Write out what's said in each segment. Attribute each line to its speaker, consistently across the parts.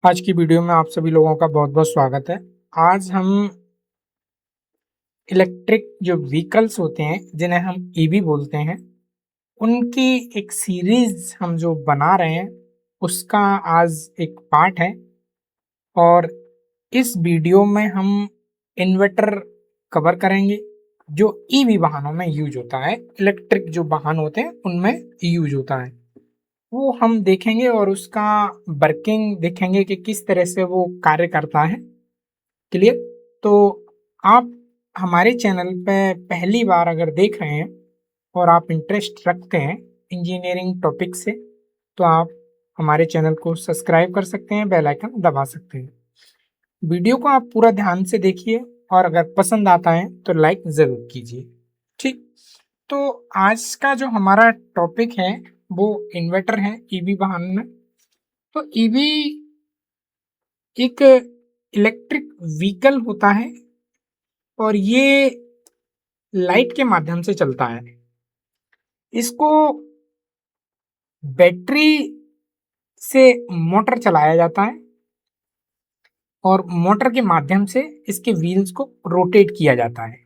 Speaker 1: आज की वीडियो में आप सभी लोगों का बहुत बहुत स्वागत है। आज हम इलेक्ट्रिक जो व्हीकल्स होते हैं जिन्हें हम ईवी बोलते हैं, उनकी एक सीरीज हम जो बना रहे हैं उसका आज एक पार्ट है। और इस वीडियो में हम इन्वर्टर कवर करेंगे जो ईवी वाहनों में यूज होता है। इलेक्ट्रिक जो वाहन होते हैं उनमें यूज होता है, वो हम देखेंगे और उसका वर्किंग देखेंगे कि किस तरह से वो कार्य करता है। क्लियर? तो आप हमारे चैनल पे पहली बार अगर देख रहे हैं और आप इंटरेस्ट रखते हैं इंजीनियरिंग टॉपिक से, तो आप हमारे चैनल को सब्सक्राइब कर सकते हैं, बेल आइकन दबा सकते हैं। वीडियो को आप पूरा ध्यान से देखिए और अगर पसंद आता है तो लाइक ज़रूर कीजिए। ठीक, तो आज का जो हमारा टॉपिक है वो इन्वर्टर है ईवी वाहन में। तो ईवी एक इलेक्ट्रिक व्हीकल होता है और ये लाइट के माध्यम से चलता है। इसको बैटरी से मोटर चलाया जाता है और मोटर के माध्यम से इसके व्हील्स को रोटेट किया जाता है।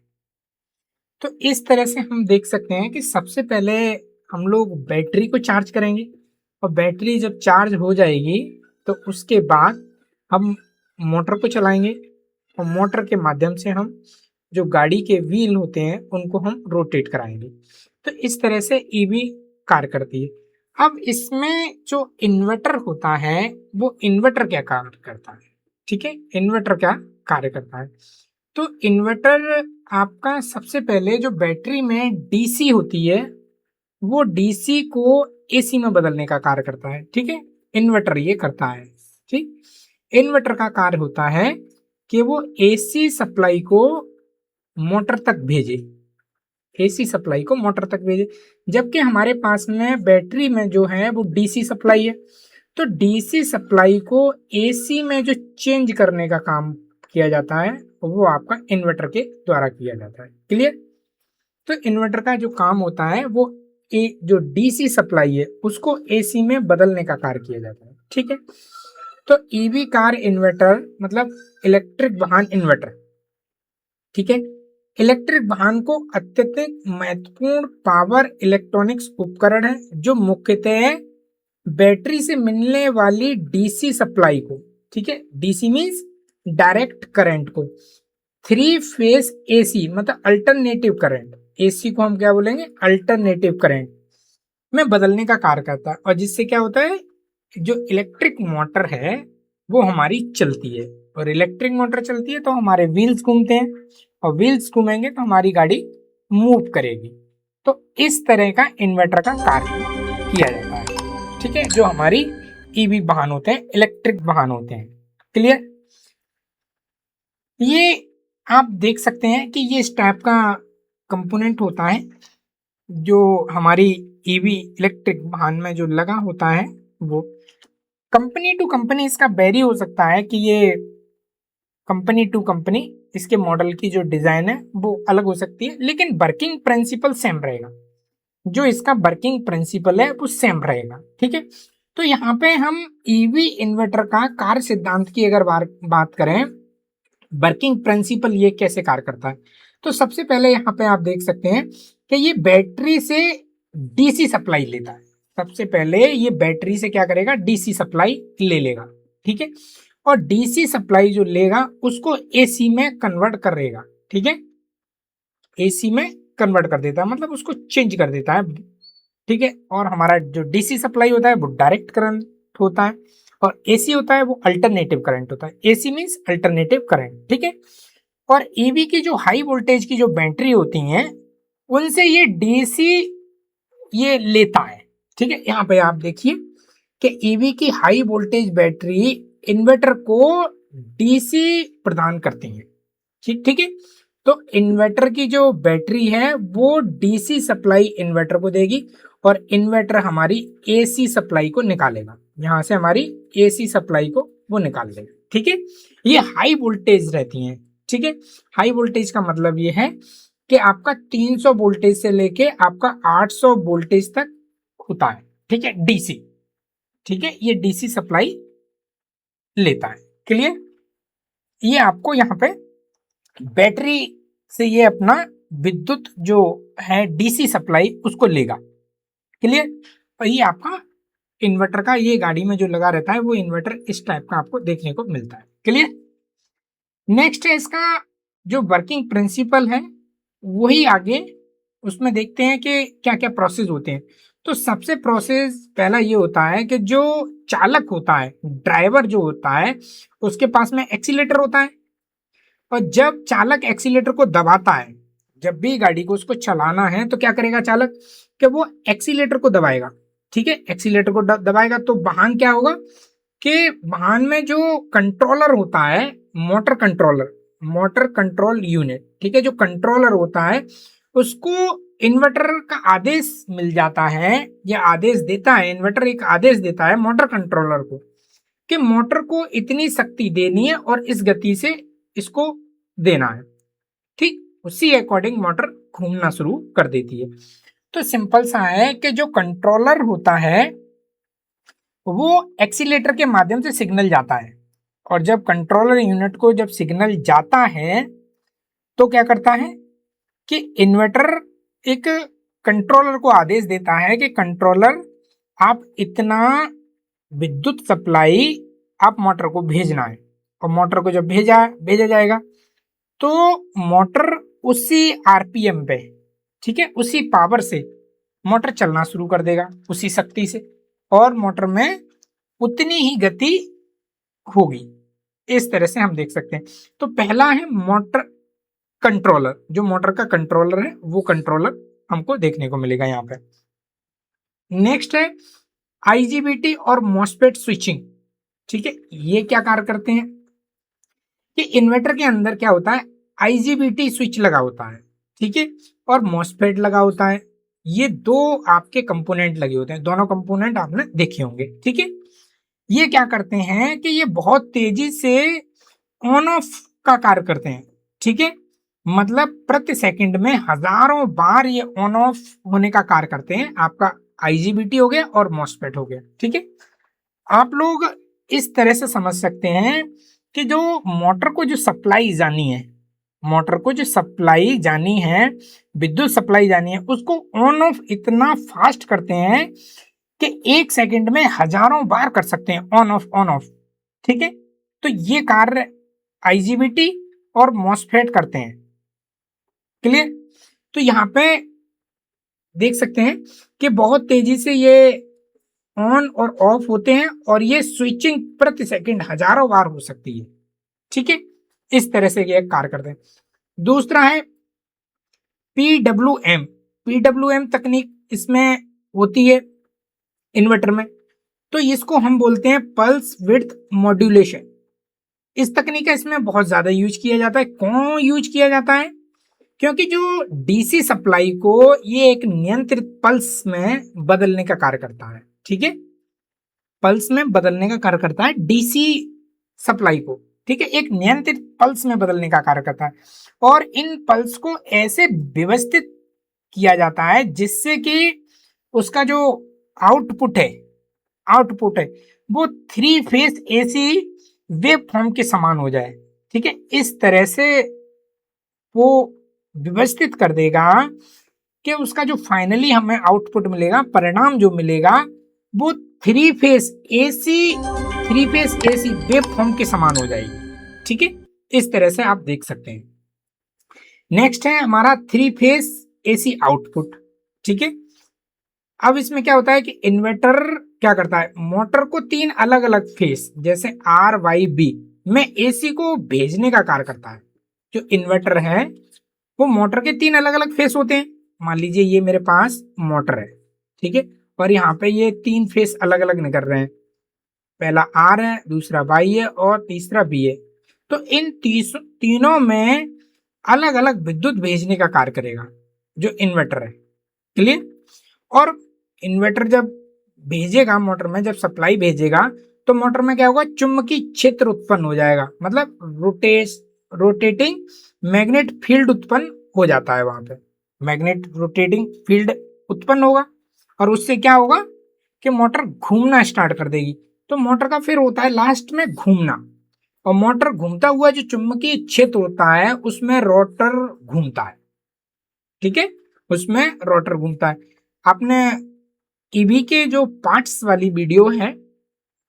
Speaker 1: तो इस तरह से हम देख सकते हैं कि सबसे पहले हम लोग बैटरी को चार्ज करेंगे और बैटरी जब चार्ज हो जाएगी तो उसके बाद हम मोटर को चलाएंगे और मोटर के माध्यम से हम जो गाड़ी के व्हील होते हैं उनको हम रोटेट कराएंगे। तो इस तरह से ईवी कार्य करती है। अब इसमें जो इन्वर्टर होता है वो इन्वर्टर क्या कार्य करता है? ठीक है, इन्वर्टर क्या कार्य करता है? तो इन्वर्टर आपका सबसे पहले जो बैटरी में डीसी होती है वो डीसी को एसी में बदलने का कार्य करता है। ठीक है, इन्वर्टर ये करता है। ठीक, इन्वर्टर का कार्य होता है कि वो एसी सप्लाई को मोटर तक भेजे, एसी सप्लाई को मोटर तक भेजे, जबकि हमारे पास में बैटरी में जो है वो डीसी सप्लाई है। तो डीसी सप्लाई को एसी में जो चेंज करने का काम किया जाता है वो आपका इन्वर्टर के द्वारा किया जाता है। क्लियर? तो इन्वर्टर का जो काम होता है वो जो डीसी सप्लाई है उसको एसी में बदलने का कार्य किया जाता है। ठीक है, तो ईवी कार इन्वर्टर मतलब इलेक्ट्रिक वाहन इन्वर्टर। ठीक है, इलेक्ट्रिक वाहन को अत्यधिक महत्वपूर्ण पावर इलेक्ट्रॉनिक्स उपकरण है जो मुख्यतः बैटरी से मिलने वाली डीसी सप्लाई को, ठीक है, डीसी मींस डायरेक्ट करंट को, थ्री फेज एसी मतलब अल्टरनेटिव करंट, एसी को हम क्या बोलेंगे? अल्टरनेटिव करंट में बदलने का कार्य करता है। और जिससे क्या होता है, जो इलेक्ट्रिक मोटर है वो हमारी चलती है और इलेक्ट्रिक मोटर चलती है तो हमारे व्हील्स घूमते हैं और व्हील्स घूमेंगे तो हमारी गाड़ी मूव करेगी। तो इस तरह का इन्वर्टर का कार्य किया जाता है। ठीक है, जो हमारी ईवी वाहन होते हैं, इलेक्ट्रिक वाहन होते हैं। क्लियर? ये आप देख सकते हैं कि ये इस टाइप का कंपोनेंट होता है जो हमारी ईवी इलेक्ट्रिक वाहन में जो लगा होता है। वो कंपनी टू कंपनी इसका वेरी हो सकता है कि ये कंपनी टू कंपनी इसके मॉडल की जो डिजाइन है वो अलग हो सकती है, लेकिन वर्किंग प्रिंसिपल सेम रहेगा। जो इसका वर्किंग प्रिंसिपल है वो सेम रहेगा। ठीक है, तो यहाँ पे हम ईवी इन्वर्टर का कार्य सिद्धांत की अगर बात करें, वर्किंग प्रिंसिपल ये कैसे कार्य करता है, तो सबसे पहले यहाँ पे आप देख सकते हैं कि ये बैटरी से डीसी सप्लाई लेता है। सबसे पहले ये बैटरी से क्या करेगा? डीसी सप्लाई ले लेगा। ठीक है, और डीसी सप्लाई जो लेगा उसको एसी में कन्वर्ट करेगा। ठीक है, एसी में कन्वर्ट कर देता है मतलब उसको चेंज कर देता है। ठीक है, और हमारा जो डीसी सप्लाई होता है वो डायरेक्ट करंट होता है और एसी होता है वो अल्टरनेटिव करंट होता है। AC means alternative current. ठीक है, और ईवी की जो हाई वोल्टेज की जो बैटरी होती हैं उनसे ये डीसी ये लेता है। ठीक है, यहाँ पे आप देखिए कि ईवी की हाई वोल्टेज बैटरी इन्वर्टर को डीसी प्रदान करती है। ठीक ठीक है, तो इन्वर्टर की जो बैटरी है वो डीसी सप्लाई इन्वर्टर को देगी और इन्वर्टर हमारी एसी सप्लाई को निकालेगा। यहां से हमारी एसी सप्लाई को वो निकाल देगा। ठीक है, ये हाई वोल्टेज रहती हैं। ठीक है, हाई वोल्टेज का मतलब ये है कि आपका 300 वोल्टेज से लेके आपका 800 वोल्टेज तक होता है। ठीक है, डीसी। ठीक है, ये डीसी सप्लाई लेता है। क्लियर? ये आपको यहाँ पे बैटरी से ये अपना विद्युत जो है डीसी सप्लाई उसको लेगा। क्लियर? और ये आपका इन्वर्टर का, ये गाड़ी में जो लगा रहता है वो इन्वर्टर इस टाइप का आपको देखने को मिलता है। क्लियर? नेक्स्ट है इसका जो वर्किंग प्रिंसिपल है, वही आगे उसमें देखते हैं कि क्या क्या प्रोसेस होते हैं। तो सबसे प्रोसेस पहला ये होता है कि जो चालक होता है, ड्राइवर जो होता है, उसके पास में एक्सीलेटर होता है, और जब चालक एक्सीलेटर को दबाता है, जब भी गाड़ी को उसको चलाना है तो क्या करेगा चालक, कि वो एक्सीलेटर को दबाएगा। ठीक है, एक्सीलेटर को दबाएगा तो वाहन क्या होगा कि वाहन में जो कंट्रोलर होता है, motor controller, motor control unit, ठीक है, जो कंट्रोलर होता है उसको इन्वर्टर का आदेश मिल जाता है, या आदेश देता है, इन्वर्टर एक आदेश देता है मोटर कंट्रोलर को कि मोटर को इतनी शक्ति देनी है और इस गति से इसको देना है। ठीक, उसी अकॉर्डिंग मोटर घूमना शुरू कर देती है। तो सिंपल सा है कि जो कंट्रोलर होता है वो एक्सीलेटर के माध्यम से सिग्नल जाता है, और जब कंट्रोलर यूनिट को जब सिग्नल जाता है तो क्या करता है कि इन्वर्टर एक कंट्रोलर को आदेश देता है कि कंट्रोलर आप इतना विद्युत सप्लाई आप मोटर को भेजना है, और मोटर को जब भेजा जाएगा तो मोटर उसी आरपीएम पे, ठीक है, उसी पावर से मोटर चलना शुरू कर देगा, उसी शक्ति से, और मोटर में उतनी ही गति होगी। इस तरह से हम देख सकते हैं। तो पहला है मोटर कंट्रोलर, जो मोटर का कंट्रोलर है वो कंट्रोलर हमको देखने को मिलेगा यहाँ पे। नेक्स्ट है आईजीबीटी और मॉसफेट स्विचिंग। ठीक है, ये क्या कार्य करते हैं कि इन्वर्टर के अंदर क्या होता है, आईजीबीटी स्विच लगा होता है, ठीक है, और मॉसफेट लगा होता है। ये दो आपके कंपोनेंट लगे होते हैं, दोनों कंपोनेंट आपने देखे होंगे। ठीक है, ये क्या करते हैं कि ये बहुत तेजी से ऑन ऑफ का कार्य करते हैं। ठीक है, मतलब प्रति सेकंड में हजारों बार ये ऑन ऑफ होने का कार्य करते हैं। आपका आईजीबीटी हो गया और मॉसफेट हो गया। ठीक है, आप लोग इस तरह से समझ सकते हैं कि जो मोटर को जो सप्लाई जानी है, मोटर को जो सप्लाई जानी है, विद्युत सप्लाई जानी है, उसको ऑन ऑफ इतना फास्ट करते हैं कि एक सेकंड में हजारों बार कर सकते हैं ऑन ऑफ ऑन ऑफ। ठीक है, तो ये कार्य आईजीबीटी और मॉसफेट करते हैं। क्लियर? तो यहां पे देख सकते हैं कि बहुत तेजी से ये ऑन और ऑफ होते हैं, और ये स्विचिंग प्रति सेकंड हजारों बार हो सकती है। ठीक है, इस तरह से ये कार्य करते हैं। दूसरा है पीडब्ल्यूएम। पीडब्ल्यूएम तकनीक इसमें होती है इन्वर्टर में, तो इसको हम बोलते हैं पल्स विड्थ मॉड्यूलेशन। इस तकनीक का इसमें बहुत ज्यादा यूज किया जाता है। क्यों यूज किया जाता है? क्योंकि जो डीसी सप्लाई को ये एक नियंत्रित पल्स में बदलने का कार्य करता है। ठीक है, पल्स में बदलने का कार्य करता है डीसी सप्लाई को। ठीक है, एक नियंत्रित पल्स में बदलने का कार्य करता है, और इन पल्स को ऐसे व्यवस्थित किया जाता है जिससे कि उसका जो आउटपुट है, आउटपुट है वो 3 फेज एसी वेव फॉर्म के समान हो जाए। ठीक है, इस तरह से वो व्यवस्थित कर देगा कि उसका जो फाइनली हमें आउटपुट मिलेगा, परिणाम जो मिलेगा, वो 3 फेज एसी वेव फॉर्म के समान हो जाएगी। ठीक है, इस तरह से आप देख सकते हैं। नेक्स्ट है हमारा 3 फेज एसी आउटपुट। ठीक है, अब इसमें क्या होता है कि इन्वर्टर क्या करता है, मोटर को 3 अलग अलग फेज जैसे आर वाई बी में एसी को भेजने का कार्य करता है। जो इन्वर्टर है वो मोटर के 3 अलग अलग फेस होते हैं। मान लीजिए ये मेरे पास मोटर है, ठीक है, और यहाँ पे ये 3 फेस अलग अलग निकल रहे हैं। पहला आर है, दूसरा वाई है, और तीसरा बी है। तो इन तीनों में अलग अलग विद्युत भेजने का कार्य करेगा जो इन्वर्टर है। क्लियर? और इन्वर्टर जब भेजेगा मोटर में, जब सप्लाई भेजेगा, तो मोटर में क्या होगा, चुंबकीय क्षेत्र उत्पन्न हो जाएगा, मतलब रोटेटिंग मैग्नेट फील्ड उत्पन्न हो जाता है। वहां पे मैग्नेट रोटेटिंग फील्ड उत्पन्न होगा, और उससे क्या होगा कि मोटर घूमना स्टार्ट कर देगी। तो मोटर का फिर होता है लास्ट में घूमना, और मोटर घूमता हुआ जो चुंबकीय क्षेत्र होता है उसमें रोटर घूमता है। ठीक है, उसमें रोटर घूमता है। आपने ईवी के जो पार्ट्स वाली वीडियो है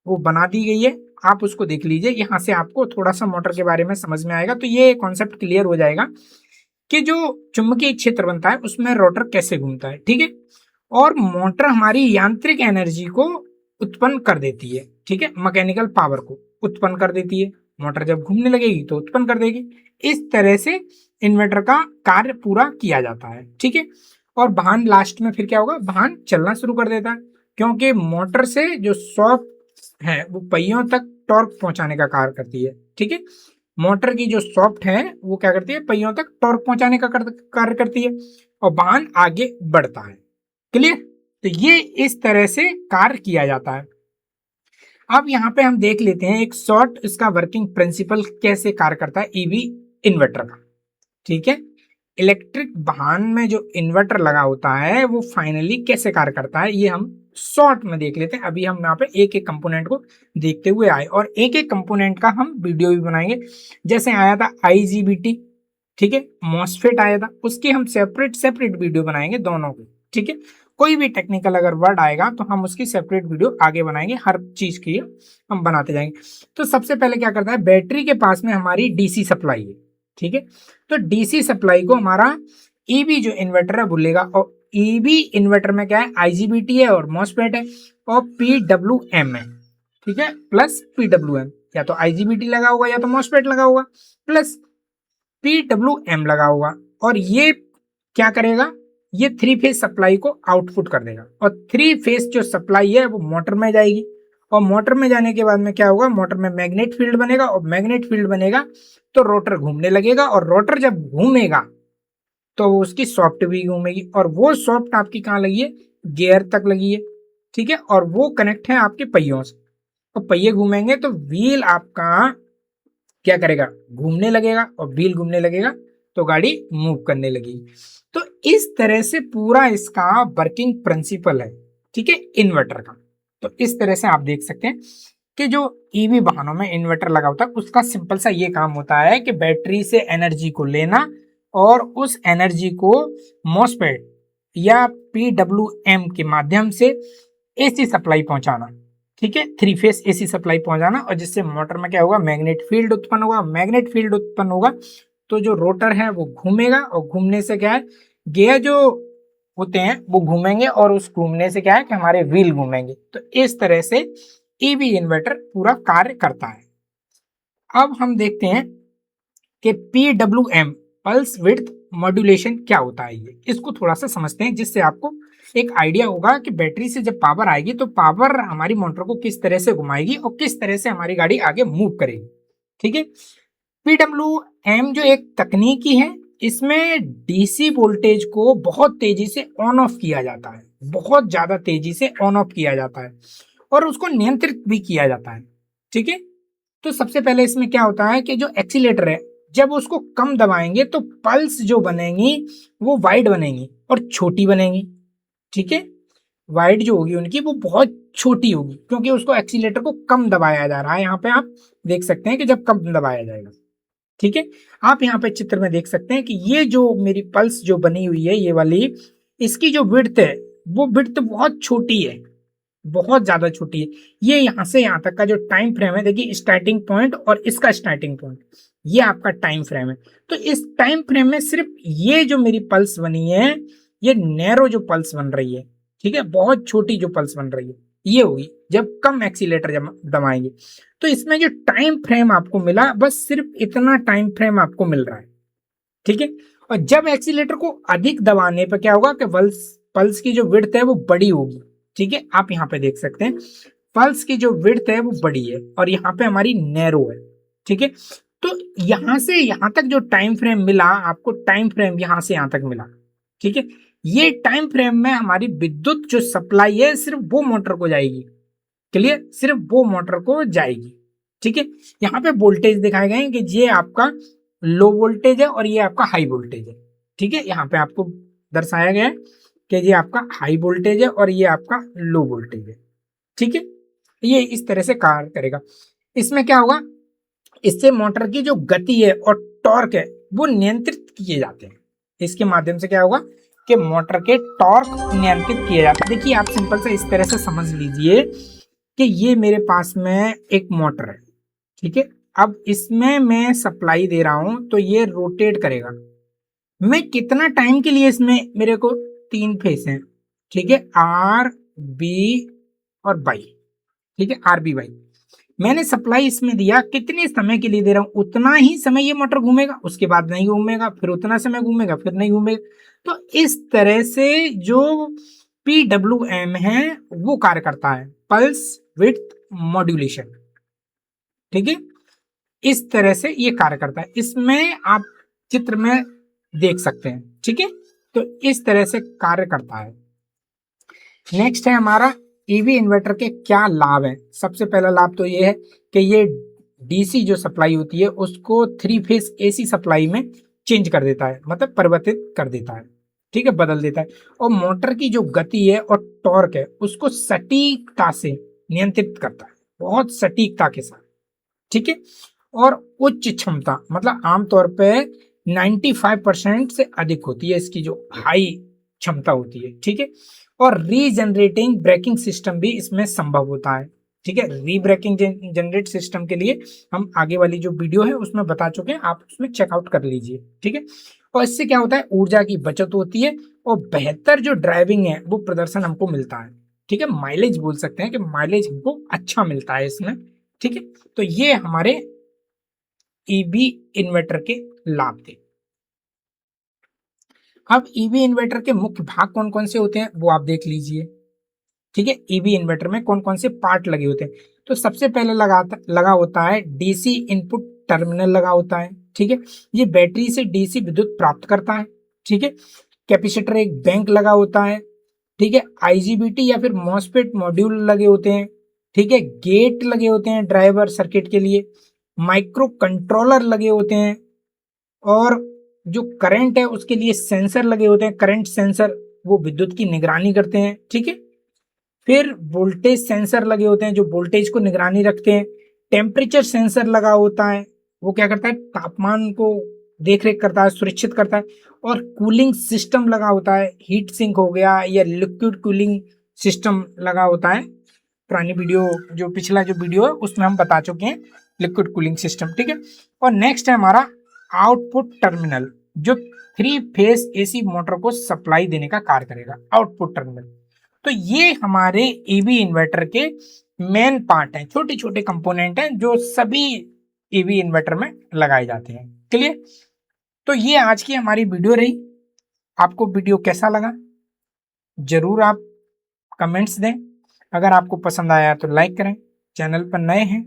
Speaker 1: वो बना दी गई है, आप उसको देख लीजिए, यहाँ से आपको थोड़ा सा मोटर के बारे में समझ में आएगा, तो ये कॉन्सेप्ट क्लियर हो जाएगा कि जो चुंबकीय क्षेत्र बनता है उसमें रोटर कैसे घूमता है। ठीक है, और मोटर हमारी यांत्रिक एनर्जी को उत्पन्न कर देती है। ठीक है, मैकेनिकल पावर को उत्पन्न कर देती है, मोटर जब घूमने लगेगी तो उत्पन्न कर देगी। इस तरह से इन्वर्टर का कार्य पूरा किया जाता है। ठीक है, और वाहन लास्ट में फिर क्या होगा, वाहन चलना शुरू कर देता है, क्योंकि मोटर से जो सॉफ्ट है वो पहियों तक टॉर्क पहुंचाने का कार्य करती है। ठीक है, मोटर की जो सॉफ्ट है वो क्या करती है, पहियों तक टॉर्क पहुंचाने का कार्य करती है, और वाहन आगे बढ़ता है। क्लियर, तो ये इस तरह से कार्य किया जाता है। अब यहाँ पे हम देख लेते हैं एक शॉर्ट इसका वर्किंग प्रिंसिपल कैसे कार्य करता है ईवी इन्वर्टर का। ठीक है, इलेक्ट्रिक वाहन में जो इन्वर्टर लगा होता है वो फाइनली कैसे कार्य करता है ये हम शॉर्ट में देख लेते हैं। अभी हम यहाँ पे एक एक कंपोनेंट को देखते हुए आए, और एक एक कंपोनेंट का हम वीडियो भी बनाएंगे। जैसे आया था आईजीबीटी, ठीक है, मॉसफेट आया था, उसकी हम सेपरेट सेपरेट वीडियो बनाएंगे दोनों की। ठीक है, कोई भी टेक्निकल अगर वर्ड आएगा तो हम उसकी सेपरेट वीडियो आगे बनाएंगे, हर चीज की हम बनाते जाएंगे। तो सबसे पहले क्या करता है, बैटरी के पास में हमारी डीसी सप्लाई है। ठीक है, तो डीसी सप्लाई को हमारा ईवी जो इन्वर्टर है भूलेगा, और ईवी इन्वर्टर में क्या है, आईजीबीटी है और मॉसफेट है और पीडब्ल्यूएम है। ठीक है, प्लस पीडब्ल्यूएम, या तो आईजीबीटी लगा होगा या तो मॉसफेट लगा होगा, प्लस पीडब्ल्यूएम लगा होगा। और ये क्या करेगा, ये थ्री फेज सप्लाई को आउटपुट कर देगा, और थ्री फेज जो सप्लाई है वो मोटर में जाएगी, और मोटर में जाने के बाद में क्या होगा, मोटर में मैग्नेट फील्ड बनेगा, और मैग्नेट फील्ड बनेगा तो रोटर घूमने लगेगा, और रोटर जब घूमेगा तो उसकी सॉफ्ट भी घूमेगी, और वो सॉफ्ट आपकी कहाँ लगी है, गियर तक लगी है। ठीक है, और वो कनेक्ट है आपके पहियों से, तो पहिए घूमेंगे तो व्हील आपका क्या करेगा, घूमने लगेगा, और व्हील घूमने लगेगा तो गाड़ी मूव करने लगेगी। तो इस तरह से पूरा इसका वर्किंग प्रिंसिपल है। ठीक है, इन्वर्टर का। तो इस तरह से आप देख सकते हैं कि जो ईवी वाहनों में इन्वर्टर लगा होता है उसका सिंपल सा ये काम होता है कि बैटरी से एनर्जी को लेना और उस एनर्जी को मॉसफेट या पीडब्ल्यूएम के माध्यम से एसी सप्लाई पहुंचाना। ठीक है, थ्री फेस एसी सप्लाई पहुंचाना, और जिससे मोटर में क्या होगा, मैग्नेट फील्ड उत्पन्न होगा। मैग्नेट फील्ड उत्पन्न होगा तो जो रोटर है वो घूमेगा, और घूमने से क्या है, गियर जो होते हैं वो घूमेंगे, और उस घूमने से क्या है कि हमारे व्हील घूमेंगे। तो इस तरह से ईवी इन्वर्टर पूरा कार्य करता है। अब हम देखते हैं कि पीडब्ल्यूएम पल्स विड्थ मॉड्यूलेशन क्या होता है, ये इसको थोड़ा सा समझते हैं, जिससे आपको एक आइडिया होगा कि बैटरी से जब पावर आएगी तो पावर हमारी मोटर को किस तरह से घुमाएगी और किस तरह से हमारी गाड़ी आगे मूव करेगी। ठीक है, पीडब्ल्यूएम जो एक तकनीकी है, इसमें डीसी वोल्टेज को बहुत तेजी से ऑन ऑफ किया जाता है, बहुत ज्यादा तेजी से ऑन ऑफ किया जाता है, और उसको नियंत्रित भी किया जाता है। ठीक है, तो सबसे पहले इसमें क्या होता है कि जो एक्सीलेटर है जब उसको कम दबाएंगे तो पल्स जो बनेंगी वो वाइड बनेंगी और छोटी बनेंगी। ठीक है, वाइड जो होगी उनकी वो बहुत छोटी होगी, क्योंकि उसको एक्सीलेटर को कम दबाया जा रहा है। यहाँ पे आप देख सकते हैं कि जब कम दबाया जाएगा। ठीक है, आप यहाँ पे चित्र में देख सकते हैं कि ये जो मेरी पल्स जो बनी हुई है ये वाली, इसकी जो विड्थ है वो विड्थ बहुत छोटी है, बहुत ज्यादा छोटी है। ये यहाँ से यहाँ तक का जो टाइम फ्रेम है, देखिए स्टार्टिंग पॉइंट और इसका स्टार्टिंग पॉइंट, ये आपका टाइम फ्रेम है। तो इस टाइम फ्रेम में सिर्फ ये जो मेरी पल्स बनी है, ये नैरो जो पल्स बन रही है, ठीक है, बहुत छोटी जो पल्स बन रही है, ये होगी जब कम एक्सीलेटर जब दबाएंगे। तो इसमें जो टाइम फ्रेम आपको मिला, बस सिर्फ इतना टाइम फ्रेम आपको मिल रहा है। ठीक है, और जब एक्सीलेटर को अधिक दबाने पर क्या होगा कि पल्स पल्स की जो विड्थ है वो बड़ी होगी। ठीक है, आप यहाँ पे देख सकते हैं पल्स की जो विड्थ है वो बड़ी है, और यहाँ पे हमारी नैरो है। ठीक है, तो यहां से यहां तक जो टाइम फ्रेम मिला आपको, टाइम फ्रेम यहां से यहां तक मिला। ठीक है, ये टाइम फ्रेम में हमारी विद्युत जो सप्लाई है सिर्फ वो मोटर को जाएगी। क्लियर, सिर्फ वो मोटर को जाएगी। ठीक है, यहाँ पे वोल्टेज दिखाए गए हैं कि ये आपका लो वोल्टेज है और ये आपका हाई वोल्टेज है। ठीक है, यहाँ पे आपको दर्शाया गया है कि ये आपका हाई वोल्टेज है और ये आपका लो वोल्टेज है। ठीक है, ये इस तरह से कार्य करेगा। इसमें क्या होगा, इससे मोटर की जो गति है और टॉर्क है वो नियंत्रित किए जाते हैं। इसके माध्यम से क्या होगा कि मोटर के टॉर्क नियंत्रित किए जाते हैं। देखिए आप सिंपल से इस तरह से समझ लीजिए कि ये मेरे पास में एक मोटर है, ठीक है। अब इसमें मैं सप्लाई दे रहा हूं तो ये रोटेट करेगा। मैं कितना टाइम के लिए, इसमें मेरे को 3 फेस हैं, ठीक है, आर बी और बाई, ठीक है, आर बी बाई। मैंने सप्लाई इसमें दिया, कितने समय के लिए दे रहा हूं, उतना ही समय ये मोटर घूमेगा, उसके बाद नहीं घूमेगा, फिर उतना समय घूमेगा, फिर नहीं घूमेगा। तो इस तरह से जो PWM है वो कार्य करता है, पल्स विड्थ मॉड्यूलेशन, ठीक है। इस तरह से ये कार्य करता है, इसमें आप चित्र में देख सकते हैं, ठीक है। तो इस तरह से कार्य करता है। नेक्स्ट है हमारा ईवी इन्वर्टर के क्या लाभ है। सबसे पहला लाभ तो ये है कि ये डीसी जो सप्लाई होती है उसको 3 फेस एसी सप्लाई में चेंज कर देता है, मतलब परिवर्तित कर देता है, ठीक है, बदल देता है। और मोटर की जो गति है और टॉर्क है उसको सटीकता से नियंत्रित करता है, बहुत सटीकता के साथ, ठीक है। और उच्च क्षमता, मतलब आमतौर पे 95% से अधिक होती है इसकी जो हाई क्षमता होती है, ठीक है। और रीजनरेटिंग ब्रेकिंग सिस्टम भी इसमें संभव होता है, ठीक है। रीब्रेकिंग जनरेट सिस्टम के लिए हम आगे वाली जो वीडियो है उसमें बता चुके हैं, आप उसमें चेकआउट कर लीजिए, ठीक है। और इससे क्या होता है, ऊर्जा की बचत होती है और बेहतर जो ड्राइविंग है वो प्रदर्शन हमको मिलता है, ठीक है। माइलेज बोल सकते हैं कि माइलेज हमको अच्छा मिलता है इसमें, ठीक है। तो ये हमारे ईवी इन्वर्टर के लाभ थे। अब ईवी इन्वर्टर के मुख्य भाग कौन कौन से होते हैं वो आप देख लीजिए, ठीक है। ईवी इन्वर्टर में कौन कौन से पार्ट लगे होते हैं, तो सबसे पहले लगा होता है डीसी इनपुट टर्मिनल लगा होता है, ठीक है। ये बैटरी से डीसी विद्युत प्राप्त करता है, ठीक है। कैपेसिटर एक बैंक लगा होता है, ठीक है। आईजीबीटी या फिर मॉसफेट मॉड्यूल लगे होते हैं, ठीक है। गेट लगे होते हैं ड्राइवर सर्किट के लिए, माइक्रो कंट्रोलर लगे होते हैं, और जो करंट है उसके लिए सेंसर लगे होते हैं, करंट सेंसर, वो विद्युत की निगरानी करते हैं, ठीक है। फिर वोल्टेज सेंसर लगे होते हैं जो वोल्टेज को निगरानी रखते हैं। टेम्परेचर सेंसर लगा होता है, वो क्या करता है, तापमान को देख रेख करता है, सुरक्षित करता है। और कूलिंग सिस्टम लगा होता है, हीट सिंक हो गया या लिक्विड कूलिंग सिस्टम लगा होता है। पुरानी वीडियो, जो पिछला जो वीडियो है उसमें हम बता चुके हैं लिक्विड कूलिंग सिस्टम, ठीक है। और नेक्स्ट है हमारा आउटपुट टर्मिनल, जो 3 फेस एसी मोटर को सप्लाई देने का कार्य करेगा, आउटपुट टर्मिनल। तो ये हमारे ईवी इन्वर्टर के मेन पार्ट हैं, छोटे छोटे कंपोनेंट हैं जो सभी ईवी इन्वर्टर में लगाए जाते हैं, क्लियर। तो ये आज की हमारी वीडियो रही। आपको वीडियो कैसा लगा जरूर आप कमेंट्स दें। अगर आपको पसंद आया तो लाइक करें, चैनल पर नए हैं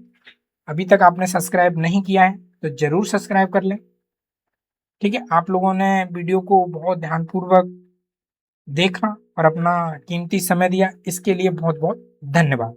Speaker 1: अभी तक आपने सब्सक्राइब नहीं किया है तो जरूर सब्सक्राइब कर लें, ठीक है। आप लोगों ने वीडियो को बहुत ध्यानपूर्वक देखा और अपना कीमती समय दिया, इसके लिए बहुत बहुत धन्यवाद।